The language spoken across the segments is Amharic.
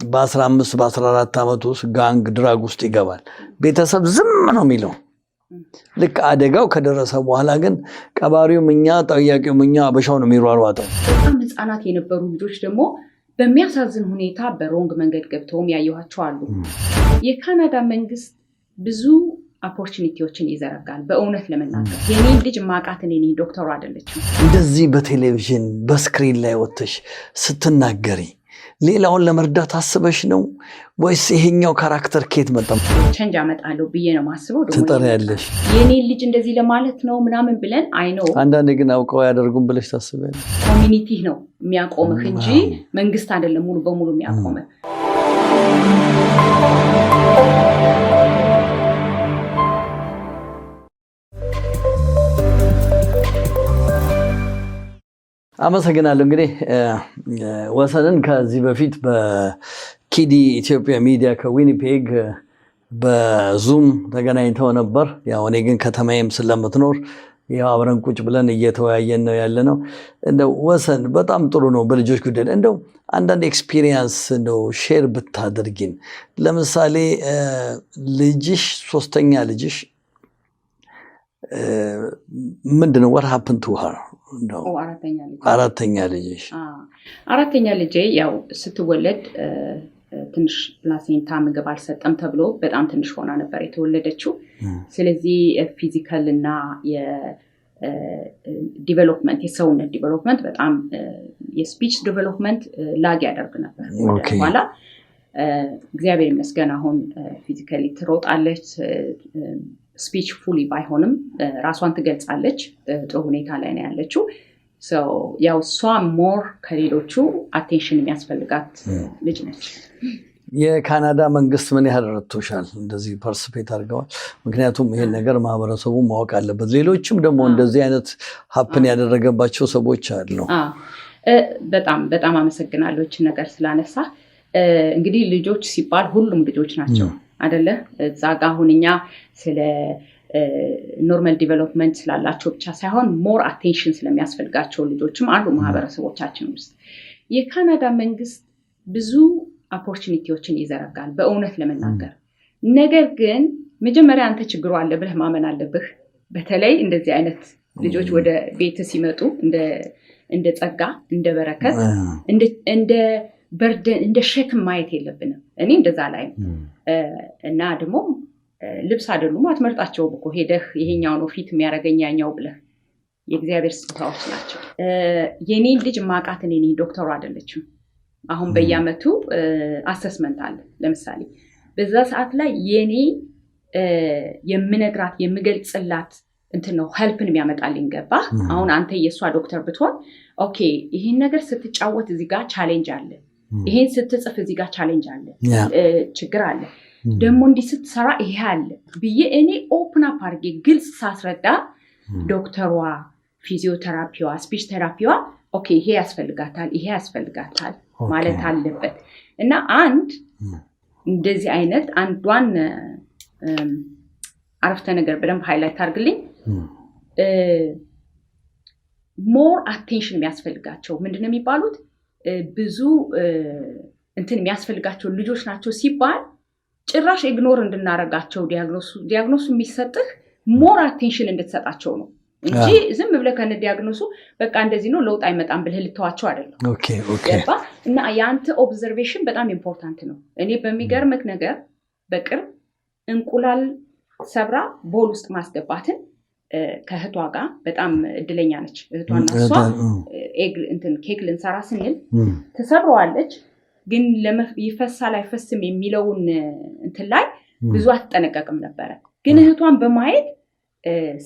በ15 በ14 ዓመት ውስጥ ጋንግ ድራግ ውስጥ ይገባል። ቤተሰብ ዝም ነው የሚለው። ልክ አደጋው ከደረሰ በኋላ ግን ቀባሪው እኛ ጠያቂው እኛ አበሻው ነው የሚሯሯጠው። በጣም ህፃናት የነበሩ ልጆች ደግሞ በሚያሳዝን ሁኔታ በሮንግ መንገድ ገብተውም ያየኋቸው አሉ። የካናዳ መንግስት ብዙ ኦፖርቹኒቲዎችን ይዘረጋል። በእውነት ለመናገር የኔ ልጅ ማቃት እኔ ዶክተሩ አይደለችም። እንደዚህ በቴሌቪዥን በስክሪን ላይ ወጥተሽ ስትናገሪ ሌላውን ለመርዳት አስበሽ ነው ወይስ ይሄኛው ካራክተር ኬት መጣ? ቼንጅ አመጣለሁ ብዬ ነው ማስበው። ደግሞ ትጠሪያለሽ የኔ ልጅ እንደዚህ ለማለት ነው ምናምን ብለን አይ ነው። አንዳንዴ ግን አውቀው ያደርጉም ብለሽ ታስቢያለሽ? ኮሚኒቲ ነው የሚያቆምህ እንጂ መንግስት አይደለም ሙሉ በሙሉ የሚያቆምህ። አመሰግናለሁ። እንግዲህ ወሰንን ከዚህ በፊት በኪዲ ኢትዮጵያ ሚዲያ ከዊኒፔግ በዙም ተገናኝተው ነበር። ያው እኔ ግን ከተማዬም ስለምትኖር ያው አብረን ቁጭ ብለን እየተወያየን ነው ያለነው። እንደው ወሰን በጣም ጥሩ ነው በልጆች ጉዳይ። እንደው አንዳንድ ኤክስፒሪየንስ እንደው ሼር ብታደርጊን። ለምሳሌ ልጅሽ ሶስተኛ ልጅሽ ምንድነው what happened to her? አራተኛ ልጄ ያው ስትወለድ ትንሽ ፕላሴንታ ምግብ አልሰጠም ተብሎ በጣም ትንሽ ሆና ነበር የተወለደችው። ስለዚህ ፊዚካል እና የዲቨሎፕመንት የሰውነት ዲቨሎፕመንት በጣም የስፒች ዲቨሎፕመንት ላግ ያደርግ ነበር። በኋላ እግዚአብሔር ይመስገን አሁን ፊዚካሊ ትሮጣለች። ስፒች ፉሊ ባይሆንም ራሷን ትገልጻለች። ጥሩ ሁኔታ ላይ ነው ያለችው። ያው እሷ ሞር ከሌሎቹ አቴንሽን የሚያስፈልጋት ልጅ ነች። የካናዳ መንግስት ምን ያህል ረድቶሻል? እንደዚህ ፓርቲሲፔት አድርገዋል? ምክንያቱም ይሄን ነገር ማህበረሰቡ ማወቅ አለበት። ሌሎችም ደግሞ እንደዚህ አይነት ሀፕን ያደረገባቸው ሰዎች አሉ። በጣም በጣም አመሰግናለሁ ይህችን ነገር ስላነሳ። እንግዲህ ልጆች ሲባል ሁሉም ልጆች ናቸው አይደለ? እዛ ጋ አሁን እኛ ስለ ኖርማል ዲቨሎፕመንት ስላላቸው ብቻ ሳይሆን ሞር አቴንሽን ስለሚያስፈልጋቸው ልጆችም አሉ ማህበረሰቦቻችን ውስጥ። የካናዳ መንግስት ብዙ ኦፖርቹኒቲዎችን ይዘረጋል በእውነት ለመናገር። ነገር ግን መጀመሪያ አንተ ችግሩ አለ ብለህ ማመን አለብህ። በተለይ እንደዚህ አይነት ልጆች ወደ ቤት ሲመጡ እንደ ጸጋ፣ እንደ በረከት፣ እንደ በርደን፣ እንደ ሸክም ማየት የለብንም። እኔ እንደዛ ላይ እና ደግሞ ልብስ አይደሉም አትመርጣቸውም እኮ ሄደህ ይሄኛው ነው ፊት የሚያደርገኝ ያኛው ብለህ። የእግዚአብሔር ስጦታዎች ናቸው። የኔን ልጅ ማቃት እኔ ዶክተሩ አይደለችም። አሁን በየአመቱ አሰስመንት አለ። ለምሳሌ በዛ ሰዓት ላይ የኔ የምነግራት የምገልጽላት እንትን ነው ሄልፕን የሚያመጣልኝ። ገባ? አሁን አንተ የሷ ዶክተር ብትሆን ኦኬ ይሄን ነገር ስትጫወት እዚህ ጋር ቻሌንጅ አለ፣ ይሄን ስትጽፍ እዚህ ጋር ቻሌንጅ አለ፣ ችግር አለ፣ ደግሞ እንዲህ ስትሰራ ይሄ አለ ብዬ እኔ ኦፕን አፕ አድርጌ ግልጽ ሳስረዳ ዶክተሯ፣ ፊዚዮቴራፒዋ፣ ስፒች ቴራፒዋ ኦኬ ይሄ ያስፈልጋታል፣ ይሄ ያስፈልጋታል ማለት አለበት። እና አንድ እንደዚህ አይነት አንዷን አረፍተ ነገር በደንብ ሃይላይት አድርግልኝ። ሞር አቴንሽን የሚያስፈልጋቸው ምንድነው የሚባሉት ብዙ እንትን የሚያስፈልጋቸው ልጆች ናቸው ሲባል ጭራሽ ኢግኖር እንድናረጋቸው ዲያግኖሱ የሚሰጥህ ሞር አቴንሽን እንድትሰጣቸው ነው እንጂ ዝም ብለህ ከነ ዲያግኖሱ በቃ እንደዚህ ነው ለውጥ አይመጣም ብለህ ልተዋቸው አይደለም። እና የአንተ ኦብዘርቬሽን በጣም ኢምፖርታንት ነው። እኔ በሚገርምህ ነገር በቅርብ እንቁላል ሰብራ ቦል ውስጥ ማስገባትን ከእህቷ ጋር በጣም እድለኛ ነች። እህቷና እሷ ኬክ ልንሰራ ስንል ተሰብረዋለች፣ ግን ይፈሳል አይፈስም የሚለውን እንትን ላይ ብዙ አትጠነቀቅም ነበረ። ግን እህቷን በማየት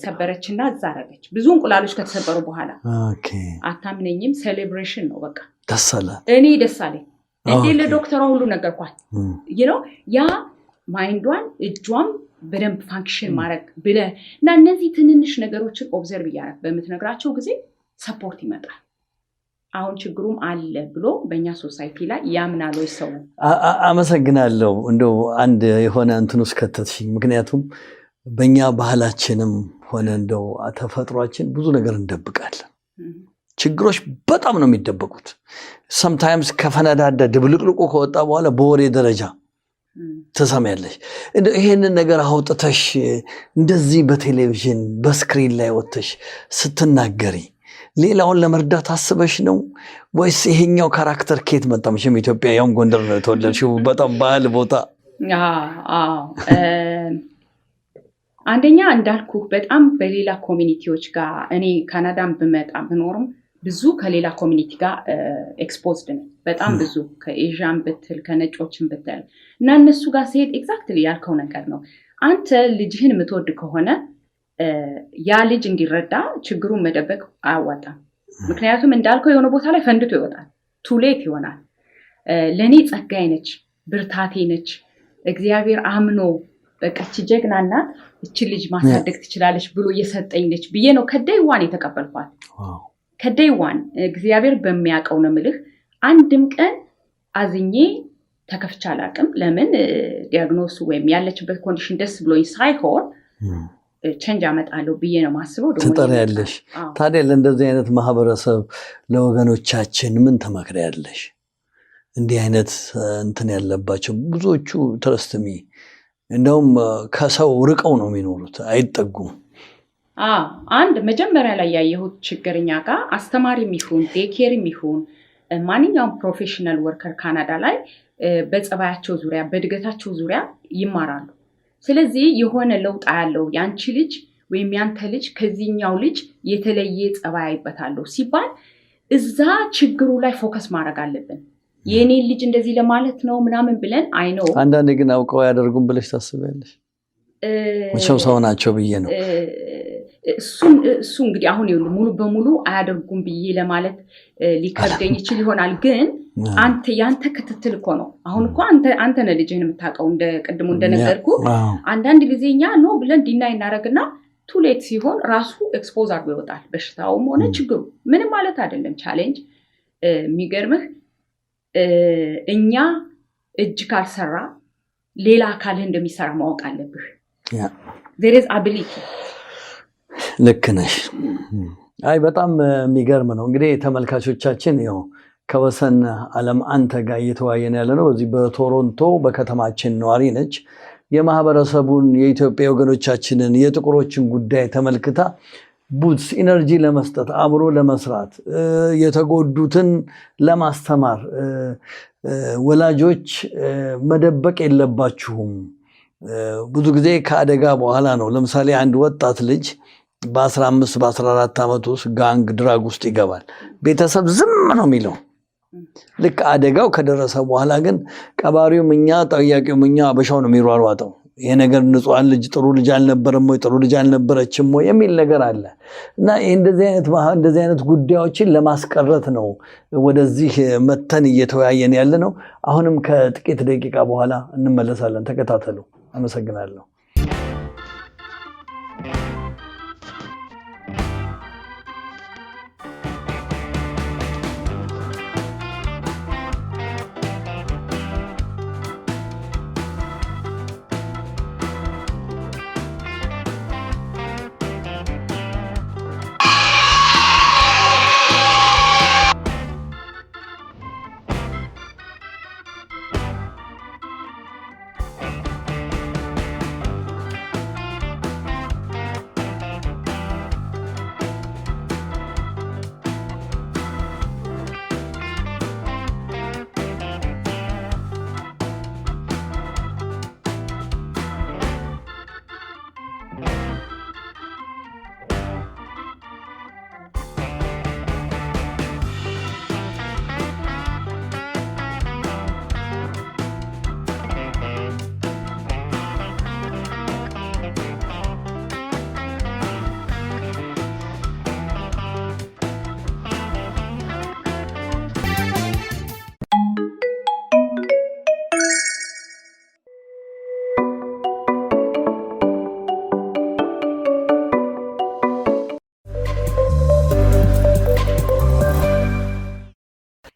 ሰበረችና እዛ አረገች። ብዙ እንቁላሎች ከተሰበሩ በኋላ አታምነኝም፣ ሴሌብሬሽን ነው በቃ። እኔ ደስ አለኝ እንዴ ለዶክተሯ ሁሉ ነገርኳት። ያ ማይንዷን እጇም በደንብ ፋንክሽን ማድረግ ብለህ እና እነዚህ ትንንሽ ነገሮችን ኦብዘርቭ እያደረግ በምትነግራቸው ጊዜ ሰፖርት ይመጣል። አሁን ችግሩም አለ ብሎ በእኛ ሶሳይቲ ላይ ያምናል ወይ ሰው? አመሰግናለሁ። እንደው አንድ የሆነ እንትን ውስጥ ከተትሽኝ። ምክንያቱም በእኛ ባህላችንም ሆነ እንደው ተፈጥሯችን ብዙ ነገር እንደብቃለን። ችግሮች በጣም ነው የሚደበቁት sometimes ከፈነዳዳ ድብልቅልቁ ከወጣ በኋላ በወሬ ደረጃ ተሰማያለሽ ይሄንን ነገር አውጥተሽ እንደዚህ በቴሌቪዥን በስክሪን ላይ ወጥተሽ ስትናገሪ ሌላውን ለመርዳት አስበሽ ነው ወይስ ይሄኛው ካራክተር ኬት መጣምሽም ኢትዮጵያ ያም ጎንደር ነው ተወለድሽው በጣም ባህል ቦታ አንደኛ እንዳልኩ በጣም በሌላ ኮሚኒቲዎች ጋር እኔ ካናዳን በመጣም ብኖርም ብዙ ከሌላ ኮሚኒቲ ጋር ኤክስፖዝድ ነኝ በጣም ብዙ ከኤዥያን ብትል ከነጮችን ብትል እና እነሱ ጋር ሲሄድ ኤግዛክትሊ ያልከው ነገር ነው አንተ ልጅህን የምትወድ ከሆነ ያ ልጅ እንዲረዳ ችግሩን መደበቅ አያዋጣም ምክንያቱም እንዳልከው የሆነ ቦታ ላይ ፈንድቶ ይወጣል ቱሌት ይሆናል ለኔ ጸጋዬ ነች ብርታቴ ነች እግዚአብሔር አምኖ በቀች ጀግናና እቺ ልጅ ማሳደግ ትችላለች ብሎ እየሰጠኝ ነች ብዬ ነው ከደይዋን የተቀበልኳት ከደይዋን እግዚአብሔር በሚያቀው ነው ምልህ አንድም ቀን አዝኜ ተከፍቻል አቅም ለምን ዲያግኖስ ወይም ያለችበት ኮንዲሽን ደስ ብሎኝ ሳይሆን ቼንጅ አመጣለሁ ብዬ ነው ማስበው ትጠሪያለሽ ታዲያ ለእንደዚህ አይነት ማህበረሰብ ለወገኖቻችን ምን ተመክሪያለሽ እንዲህ አይነት እንትን ያለባቸው ብዙዎቹ ትረስትሚ እንደውም ከሰው ርቀው ነው የሚኖሩት አይጠጉም አንድ መጀመሪያ ላይ ያየሁት ችግርኛ ጋር አስተማሪም ይሁን ዴኬርም ይሁን ማንኛውም ፕሮፌሽናል ወርከር ካናዳ ላይ በጸባያቸው ዙሪያ በእድገታቸው ዙሪያ ይማራሉ ስለዚህ የሆነ ለውጥ ያለው ያንቺ ልጅ ወይም ያንተ ልጅ ከዚህኛው ልጅ የተለየ ጸባይ አይበታለሁ ሲባል እዛ ችግሩ ላይ ፎከስ ማድረግ አለብን የኔ ልጅ እንደዚህ ለማለት ነው ምናምን ብለን አይነው አንዳንዴ ግን አውቀው ያደርጉም ብለሽ ታስቢያለሽ ወቸው ሰው ናቸው ብዬ ነው እሱ እንግዲህ አሁን ይሁን ሙሉ በሙሉ አያደርጉም ብዬ ለማለት ሊከብደኝ ይችላል ይሆናል ግን አንተ ያንተ ክትትል እኮ ነው አሁን እኮ አንተ ነህ ልጅህን የምታውቀው እንደ ቀድሞ እንደነገርኩ አንዳንድ ጊዜኛ ነው ብለን ዲናይ እናረግና ቱሌት ሲሆን ራሱ ኤክስፖዝ አድርጎ ይወጣል በሽታውም ሆነ ችግሩ ምንም ማለት አይደለም ቻሌንጅ የሚገርምህ እኛ እጅ ካልሰራ ሌላ አካል እንደሚሰራ ማወቅ አለብህ there is ability ልክ ነሽ አይ በጣም የሚገርም ነው እንግዲህ ተመልካቾቻችን ያው ከወሰን ዓለም አንተ ጋር እየተወያየን ያለነው እዚህ በቶሮንቶ በከተማችን ነዋሪ ነች የማህበረሰቡን የኢትዮጵያ ወገኖቻችንን የጥቁሮችን ጉዳይ ተመልክታ ቡትስ ኢነርጂ ለመስጠት አብሮ ለመስራት የተጎዱትን ለማስተማር ወላጆች መደበቅ የለባችሁም ብዙ ጊዜ ከአደጋ በኋላ ነው ለምሳሌ አንድ ወጣት ልጅ በ15 በ14 ዓመት ውስጥ ጋንግ ድራግ ውስጥ ይገባል ቤተሰብ ዝም ነው የሚለው ልክ አደጋው ከደረሰ በኋላ ግን ቀባሪው ምኛ ጠያቂው ምኛ አበሻው ነው የሚሯሯጠው ይሄ ነገር ንጹሃን ልጅ ጥሩ ልጅ አልነበረም ወይ ጥሩ ልጅ አልነበረችም ወይ የሚል ነገር አለ እና እንደዚህ አይነት ጉዳዮችን ለማስቀረት ነው ወደዚህ መተን እየተወያየን ያለ ነው አሁንም ከጥቂት ደቂቃ በኋላ እንመለሳለን ተከታተሉ አመሰግናለሁ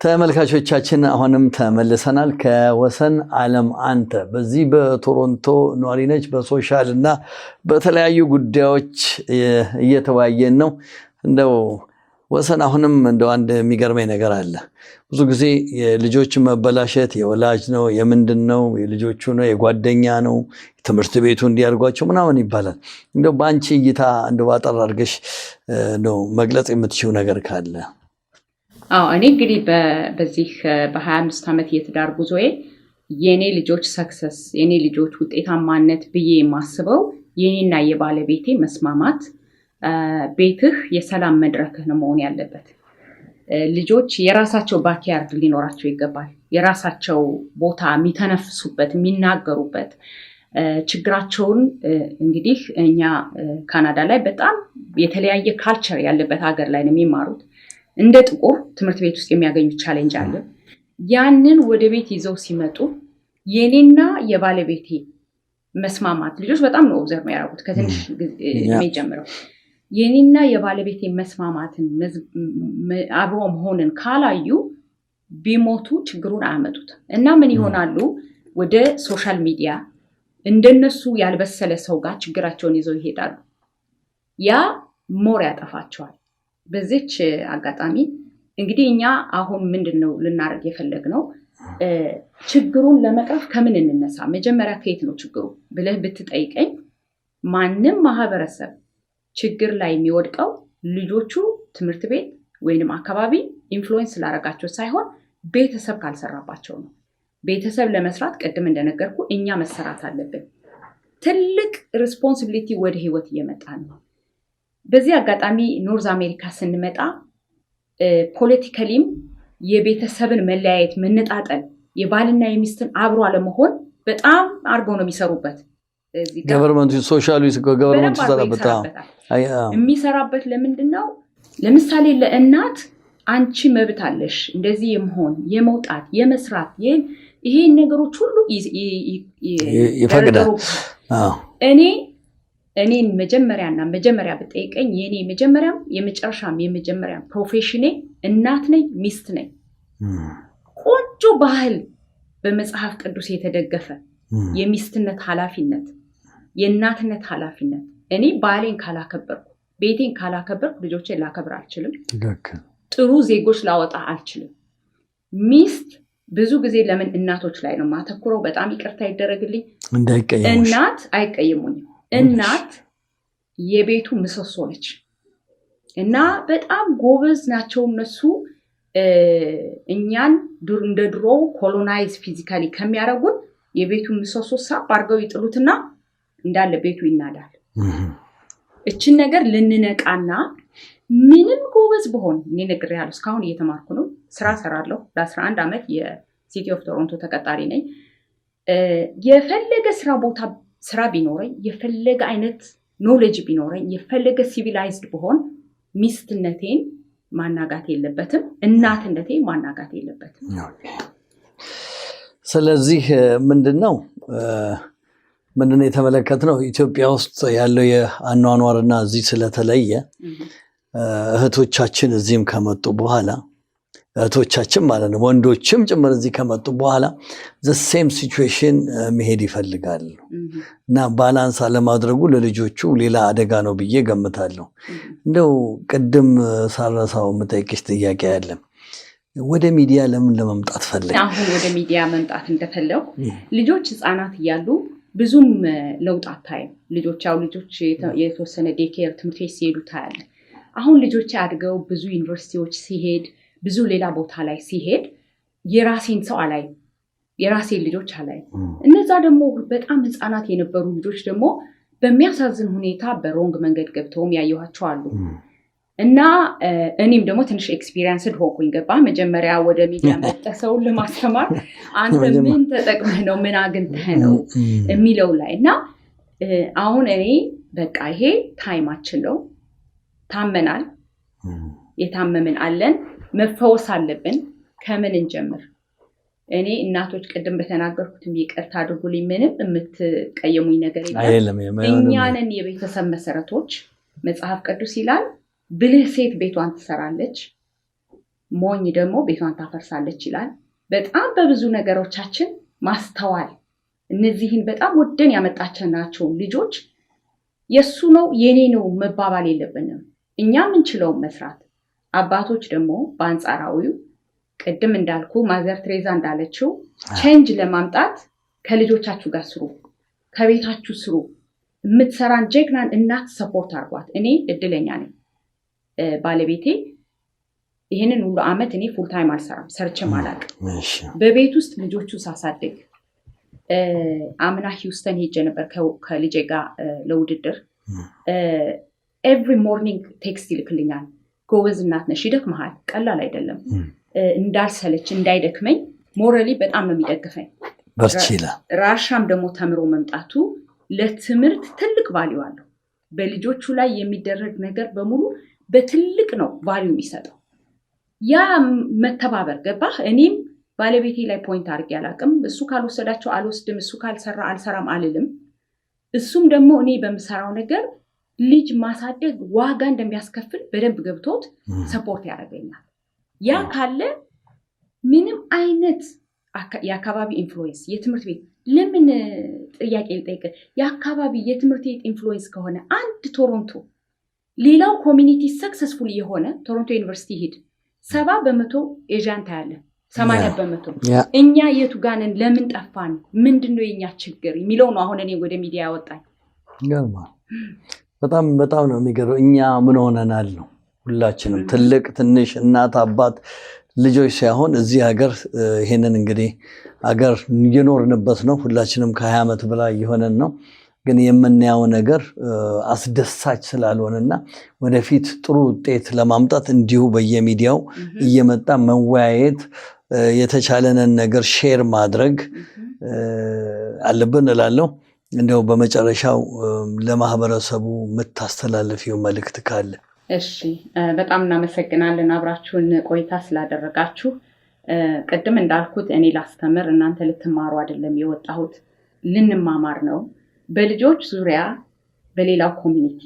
ተመልካቾቻችን አሁንም ተመልሰናል ከወሰን ዓለም አንተ በዚህ በቶሮንቶ ነዋሪ ነች በሶሻል እና በተለያዩ ጉዳዮች እየተወያየን ነው እንደው ወሰን አሁንም እንደው አንድ የሚገርመኝ ነገር አለ። ብዙ ጊዜ የልጆች መበላሸት የወላጅ ነው የምንድነው የልጆቹ ነው የጓደኛ ነው ትምህርት ቤቱ እንዲያርጓቸው ምናምን ይባላል። እንደው በአንቺ እይታ እንደው አጠር አድርገሽ ነው መግለጽ የምትችው ነገር ካለ? እኔ እንግዲህ በዚህ በ25 ዓመት የትዳር ጉዞዬ የኔ ልጆች ሰክሰስ የኔ ልጆች ውጤታማነት ብዬ የማስበው የኔና የባለቤቴ መስማማት ቤትህ የሰላም መድረክህ ነው መሆን ያለበት። ልጆች የራሳቸው ባክያርድ ሊኖራቸው ይገባል። የራሳቸው ቦታ የሚተነፍሱበት የሚናገሩበት ችግራቸውን እንግዲህ እኛ ካናዳ ላይ በጣም የተለያየ ካልቸር ያለበት ሀገር ላይ ነው የሚማሩት። እንደ ጥቁር ትምህርት ቤት ውስጥ የሚያገኙት ቻሌንጅ አለ። ያንን ወደ ቤት ይዘው ሲመጡ የኔና የባለቤቴ መስማማት ልጆች በጣም ነው ኦብዘርቭ የሚያደርጉት ከትንሽ ጊዜ ጀምረው የኔና የባለቤቴ መስማማትን አብሮ መሆንን ካላዩ ቢሞቱ ችግሩን አያመጡት እና ምን ይሆናሉ? ወደ ሶሻል ሚዲያ እንደነሱ ያልበሰለ ሰው ጋር ችግራቸውን ይዘው ይሄዳሉ። ያ ሞር ያጠፋቸዋል። በዚች አጋጣሚ እንግዲህ እኛ አሁን ምንድነው ልናደርግ የፈለግነው? ችግሩን ለመቅረፍ ከምን እንነሳ? መጀመሪያ ከየት ነው ችግሩ ብለህ ብትጠይቀኝ ማንም ማህበረሰብ ችግር ላይ የሚወድቀው ልጆቹ ትምህርት ቤት ወይንም አካባቢ ኢንፍሉዌንስ ስላደረጋቸው ሳይሆን ቤተሰብ ካልሰራባቸው ነው። ቤተሰብ ለመስራት ቅድም እንደነገርኩ እኛ መሰራት አለብን። ትልቅ ሪስፖንሲቢሊቲ ወደ ህይወት እየመጣ ነው። በዚህ አጋጣሚ ኖርዝ አሜሪካ ስንመጣ ፖለቲካሊም የቤተሰብን መለያየት መነጣጠል የባልና የሚስትን አብሮ አለመሆን በጣም አርገው ነው የሚሰሩበት። ገቨርንመንቱ ሶሻሊስት ገቨርንመንቱ የሚሰራበት ለምንድነው? ለምሳሌ ለእናት አንቺ መብት አለሽ እንደዚህ የመሆን የመውጣት የመስራት ይሄን ነገሮች ሁሉ ይፈቅዳል። እኔን መጀመሪያ ብጠይቀኝ የኔ መጀመሪያም የመጀመሪያም ፕሮፌሽኔ እናት ነኝ፣ ሚስት ነኝ። ቆንጆ ባህል በመጽሐፍ ቅዱስ የተደገፈ የሚስትነት ኃላፊነት፣ የእናትነት ኃላፊነት። እኔ ባሌን ካላከበርኩ፣ ቤቴን ካላከበርኩ ልጆቼን ላከብር አልችልም። ጥሩ ዜጎች ላወጣ አልችልም። ሚስት ብዙ ጊዜ ለምን እናቶች ላይ ነው ማተኩረው? በጣም ይቅርታ ይደረግልኝ። እናት አይቀየሙኝም። እናት የቤቱ ምሰሶ ነች እና በጣም ጎበዝ ናቸው እነሱ። እኛን እንደ ድሮ ኮሎናይዝ ፊዚካሊ ከሚያደርጉን የቤቱ ምሰሶ ሳብ አድርገው ይጥሉትና እንዳለ ቤቱ ይናዳል። እችን ነገር ልንነቃና ምንም ጎበዝ በሆን እኔ ነግሬያለሁ። እስካሁን እየተማርኩ ነው። ስራ ሰራለሁ። ለ11 ዓመት የሲቲ ኦፍ ቶሮንቶ ተቀጣሪ ነኝ። የፈለገ ስራ ቢኖረኝ፣ የፈለገ አይነት ኖሌጅ ቢኖረኝ፣ የፈለገ ሲቪላይዝድ በሆን ሚስትነቴን ማናጋት የለበትም፣ እናትነቴን ማናጋት የለበትም። ስለዚህ ምንድነው የተመለከትነው ኢትዮጵያ ውስጥ ያለው የአኗኗርና እዚህ ስለተለየ እህቶቻችን እዚህም ከመጡ በኋላ እህቶቻችን ማለት ነው ወንዶችም ጭምር እዚህ ከመጡ በኋላ the same situation መሄድ ይፈልጋሉ እና ባላንስ አለማድረጉ ለልጆቹ ሌላ አደጋ ነው ብዬ ገምታለሁ። እንደው ቅድም ሳረሳው የምጠይቅሽ ጥያቄ ያለ ወደ ሚዲያ ለምን ለመምጣት ፈለግ? አሁን ወደ ሚዲያ መምጣት እንደፈለኩ ልጆች ህፃናት እያሉ ብዙም ለውጥ አታይም። ልጆች የተወሰነ ዴኬር ትምህርት ቤት ሲሄዱ ታያለ። አሁን ልጆች አድገው ብዙ ዩኒቨርሲቲዎች ሲሄድ ብዙ ሌላ ቦታ ላይ ሲሄድ የራሴን ሰው አላይ፣ የራሴን ልጆች አላይ። እነዛ ደግሞ በጣም ህፃናት የነበሩ ልጆች ደግሞ በሚያሳዝን ሁኔታ በሮንግ መንገድ ገብተውም ያየኋቸው አሉ። እና እኔም ደግሞ ትንሽ ኤክስፒሪየንስድ ሆንኩኝ። ገባ መጀመሪያ ወደ ሚዲያ መጠሰውን ለማስተማር አንተ ምን ተጠቅመህ ነው ምን አግኝተህ ነው የሚለው ላይ እና አሁን እኔ በቃ ይሄ ታይማችን ነው። ታመናል፣ የታመምን አለን፣ መፈወስ አለብን። ከምን እንጀምር? እኔ እናቶች ቅድም በተናገርኩትም ይቅርታ አድርጉልኝ፣ ምንም የምትቀየሙኝ ነገር የለም። እኛንን የቤተሰብ መሰረቶች መጽሐፍ ቅዱስ ይላል ብልህ ሴት ቤቷን ትሰራለች፣ ሞኝ ደግሞ ቤቷን ታፈርሳለች ይላል። በጣም በብዙ ነገሮቻችን ማስተዋል፣ እነዚህን በጣም ወደን ያመጣችናቸው ልጆች የሱ ነው የኔ ነው መባባል የለብንም። እኛ ምንችለው መስራት አባቶች ደግሞ በአንጻራዊው ቅድም እንዳልኩ ማዘር ትሬዛ እንዳለችው ቼንጅ ለማምጣት ከልጆቻችሁ ጋር ስሩ፣ ከቤታችሁ ስሩ። የምትሰራን ጀግናን እናት ሰፖርት አድርጓት። እኔ እድለኛ ነኝ። ባለቤቴ ይህንን ሁሉ አመት እኔ ፉል ታይም አልሰራም፣ ሰርችም አላውቅም። በቤት ውስጥ ልጆቹ ሳሳድግ አምና ሂውስተን ሄጄ ነበር ከልጄ ጋር ለውድድር። ኤቭሪ ሞርኒንግ ቴክስት ይልክልኛል። ጎበዝ እናት ነሽ፣ ይደክመሃል፣ ቀላል አይደለም። እንዳልሰለች እንዳይደክመኝ ሞራሊ በጣም ነው የሚደግፈኝ። ራሻም ደግሞ ተምሮ መምጣቱ ለትምህርት ትልቅ ቫልዩ አለው። በልጆቹ ላይ የሚደረግ ነገር በሙሉ በትልቅ ነው ቫልዩ የሚሰጠው። ያ መተባበር ገባህ? እኔም ባለቤቴ ላይ ፖይንት አድርጌ አላውቅም። እሱ ካልወሰዳቸው አልወስድም፣ እሱ ካልሰራ አልሰራም አልልም። እሱም ደግሞ እኔ በምሰራው ነገር ልጅ ማሳደግ ዋጋ እንደሚያስከፍል በደንብ ገብቶት ሰፖርት ያደርገኛል። ያ ካለ ምንም አይነት የአካባቢ ኢንፍሉዌንስ የትምህርት ቤት ለምን ጥያቄ ልጠይቅ፣ የአካባቢ የትምህርት ቤት ኢንፍሉዌንስ ከሆነ አንድ ቶሮንቶ ሌላው ኮሚኒቲ ሰክሰስፉል የሆነ ቶሮንቶ ዩኒቨርሲቲ ሂድ 70% ኤዥያን ታያለን፣ 80%። እኛ የቱ ጋንን ለምን ጠፋን? ምንድነው የኛ ችግር የሚለው ነው አሁን እኔ ወደ ሚዲያ ያወጣኝ። በጣም ነው የሚገርመው። እኛ ምን ሆነናል ነው ሁላችንም፣ ትልቅ ትንሽ፣ እናት አባት ልጆች ሳይሆን እዚህ ሀገር ይሄንን እንግዲህ ሀገር እየኖርንበት ነው። ሁላችንም ከ20 ዓመት በላይ የሆነን ነው። ግን የምናየው ነገር አስደሳች ስላልሆነና ወደፊት ጥሩ ውጤት ለማምጣት እንዲሁ በየሚዲያው እየመጣ መወያየት፣ የተቻለንን ነገር ሼር ማድረግ አለብን እላለሁ። እንደው በመጨረሻው ለማህበረሰቡ የምታስተላልፊው መልእክት ካለ? እሺ፣ በጣም እናመሰግናለን አብራችሁን ቆይታ ስላደረጋችሁ። ቅድም እንዳልኩት እኔ ላስተምር እናንተ ልትማሩ አይደለም የወጣሁት፣ ልንማማር ነው። በልጆች ዙሪያ በሌላው ኮሚኒቲ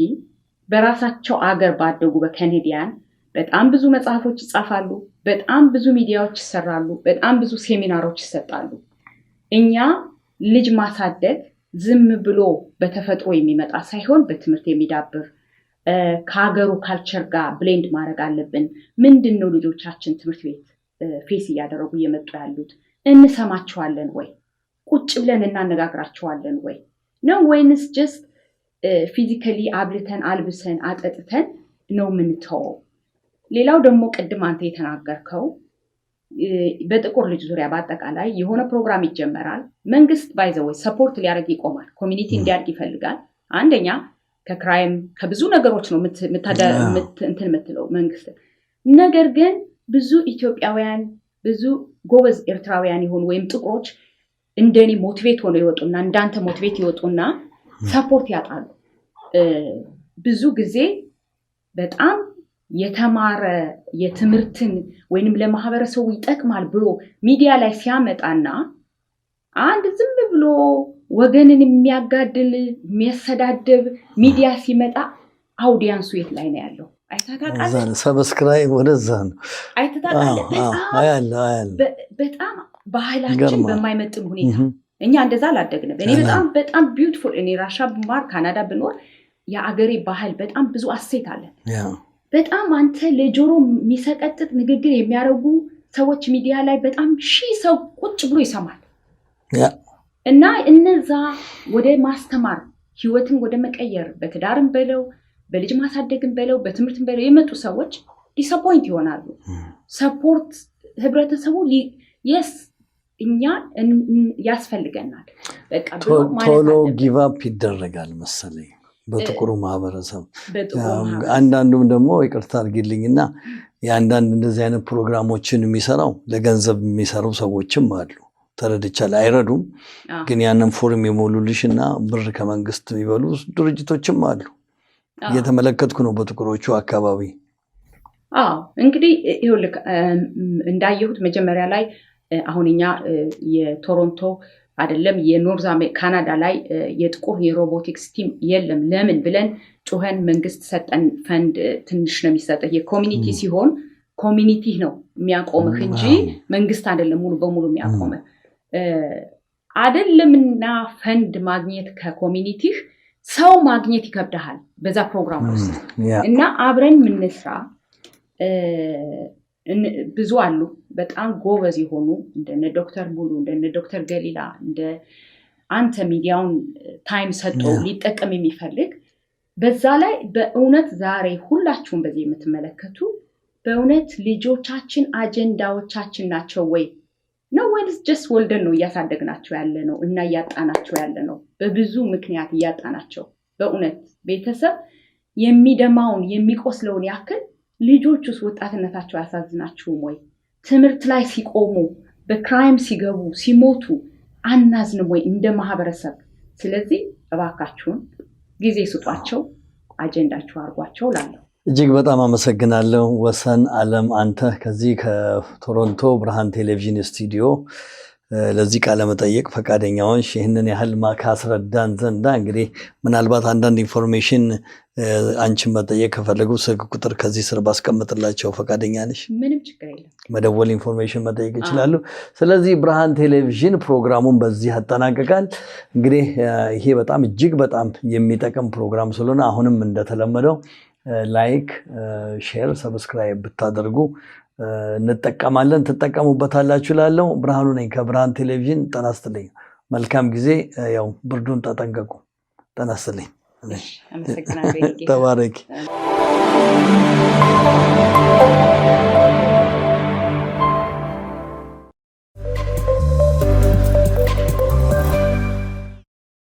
በራሳቸው አገር ባደጉ በካናዲያን በጣም ብዙ መጽሐፎች ይጻፋሉ፣ በጣም ብዙ ሚዲያዎች ይሰራሉ፣ በጣም ብዙ ሴሚናሮች ይሰጣሉ። እኛ ልጅ ማሳደግ ዝም ብሎ በተፈጥሮ የሚመጣ ሳይሆን በትምህርት የሚዳብር ከሀገሩ ካልቸር ጋር ብሌንድ ማድረግ አለብን። ምንድን ነው ልጆቻችን ትምህርት ቤት ፌስ እያደረጉ እየመጡ ያሉት? እንሰማቸዋለን ወይ? ቁጭ ብለን እናነጋግራቸዋለን ወይ ነው? ወይንስ ጀስት ፊዚካሊ አብልተን አልብሰን አጠጥተን ነው የምንተወው? ሌላው ደግሞ ቅድም አንተ የተናገርከው በጥቁር ልጅ ዙሪያ በአጠቃላይ የሆነ ፕሮግራም ይጀመራል። መንግስት ባይዘወይ ሰፖርት ሊያደርግ ይቆማል። ኮሚኒቲ እንዲያድግ ይፈልጋል። አንደኛ ከክራይም ከብዙ ነገሮች ነው እንትን የምትለው መንግስት። ነገር ግን ብዙ ኢትዮጵያውያን ብዙ ጎበዝ ኤርትራውያን የሆኑ ወይም ጥቁሮች እንደኔ ሞቲቬት ሆነው ይወጡና እንዳንተ ሞቲቬት ይወጡና ሰፖርት ያጣሉ። ብዙ ጊዜ በጣም የተማረ የትምህርትን ወይንም ለማህበረሰቡ ይጠቅማል ብሎ ሚዲያ ላይ ሲያመጣና አንድ ዝም ብሎ ወገንን የሚያጋድል የሚያሰዳድብ ሚዲያ ሲመጣ አውዲያንሱ የት ላይ ነው ያለው? አይታታቃለ ሰብስክራይብ ወደዛ ነው አይታታቃለ። በጣም ባህላችን በማይመጥን ሁኔታ እኛ እንደዛ አላደግንም። እኔ በጣም ቢዩቲፉል እኔ ራሻ ብማር ካናዳ ብኖር የአገሬ ባህል በጣም ብዙ አሴት አለ። በጣም አንተ ለጆሮ የሚሰቀጥጥ ንግግር የሚያደርጉ ሰዎች ሚዲያ ላይ በጣም ሺህ ሰው ቁጭ ብሎ ይሰማል። እና እነዛ ወደ ማስተማር ህይወትን ወደ መቀየር በትዳርም በለው በልጅ ማሳደግም በለው በትምህርትም በለው የመጡ ሰዎች ዲስአፖይንት ይሆናሉ። ሰፖርት ህብረተሰቡ የስ እኛ ያስፈልገናል በቃ ቶሎ ጊቭ አፕ ይደረጋል መሰለኝ በጥቁሩ ማህበረሰብ። አንዳንዱም ደግሞ ይቅርታ አድርጊልኝና የአንዳንድ እንደዚህ አይነት ፕሮግራሞችን የሚሰራው ለገንዘብ የሚሰሩ ሰዎችም አሉ። ተረድቻለሁ። አይረዱም፣ ግን ያንን ፎርም የሞሉልሽና ብር ከመንግስት የሚበሉ ድርጅቶችም አሉ። እየተመለከትኩ ነው በጥቁሮቹ አካባቢ። እንግዲህ ይኸውልህ እንዳየሁት መጀመሪያ ላይ አሁን እኛ የቶሮንቶ አይደለም የኖርዝ ካናዳ ላይ የጥቁር የሮቦቲክስ ቲም የለም። ለምን ብለን ጮኸን መንግስት ሰጠን ፈንድ ትንሽ ነው የሚሰጠህ። የኮሚኒቲ ሲሆን ኮሚኒቲ ነው የሚያቆምህ እንጂ መንግስት አይደለም ሙሉ በሙሉ የሚያቆምህ አይደለምና ፈንድ ማግኘት ከኮሚኒቲህ ሰው ማግኘት ይከብዳል በዛ ፕሮግራም ውስጥ እና አብረን ምንስራ ብዙ አሉ በጣም ጎበዝ የሆኑ እንደነ ዶክተር ሙሉ እንደነ ዶክተር ገሊላ እንደ አንተ ሚዲያውን ታይም ሰጥቶ ሊጠቀም የሚፈልግ በዛ ላይ በእውነት ዛሬ ሁላችሁም በዚህ የምትመለከቱ በእውነት ልጆቻችን አጀንዳዎቻችን ናቸው ወይ ነው ወይስ just ወልደን ነው እያሳደግናቸው ያለ ነው እና እያጣናቸው ያለ ነው በብዙ ምክንያት እያጣናቸው በእውነት ቤተሰብ የሚደማውን የሚቆስለውን ያክል ልጆቹስ ወጣትነታቸው ያሳዝናቸውም ወይ ትምህርት ላይ ሲቆሙ በክራይም ሲገቡ ሲሞቱ አናዝንም ወይ እንደ ማህበረሰብ ስለዚህ እባካችሁን ጊዜ ስጧቸው አጀንዳቸው አርጓቸው ላለው እጅግ በጣም አመሰግናለሁ ወሰን አለም አንተ ከዚህ ከቶሮንቶ ብርሃን ቴሌቪዥን ስቱዲዮ ለዚህ ቃለ መጠይቅ ፈቃደኛ ሆንሽ ይህንን ያህል ማካስረዳን ዘንዳ እንግዲህ ምናልባት አንዳንድ ኢንፎርሜሽን አንቺን መጠየቅ ከፈለጉ ስልክ ቁጥር ከዚህ ስር ባስቀምጥላቸው ፈቃደኛ ነሽ? ምንም ችግር የለም መደወል ኢንፎርሜሽን መጠየቅ ይችላሉ። ስለዚህ ብርሃን ቴሌቪዥን ፕሮግራሙን በዚህ ያጠናቅቃል። እንግዲህ ይሄ በጣም እጅግ በጣም የሚጠቅም ፕሮግራም ስለሆነ አሁንም እንደተለመደው ላይክ ሼር ሰብስክራይብ ብታደርጉ እንጠቀማለን ትጠቀሙበታላችሁ ላለው ብርሃኑ ነኝ ከብርሃን ቴሌቪዥን ጤና ይስጥልኝ መልካም ጊዜ ያው ብርዱን ተጠንቀቁ ጤና ይስጥልኝ አመሰግናለሁ ተባረክ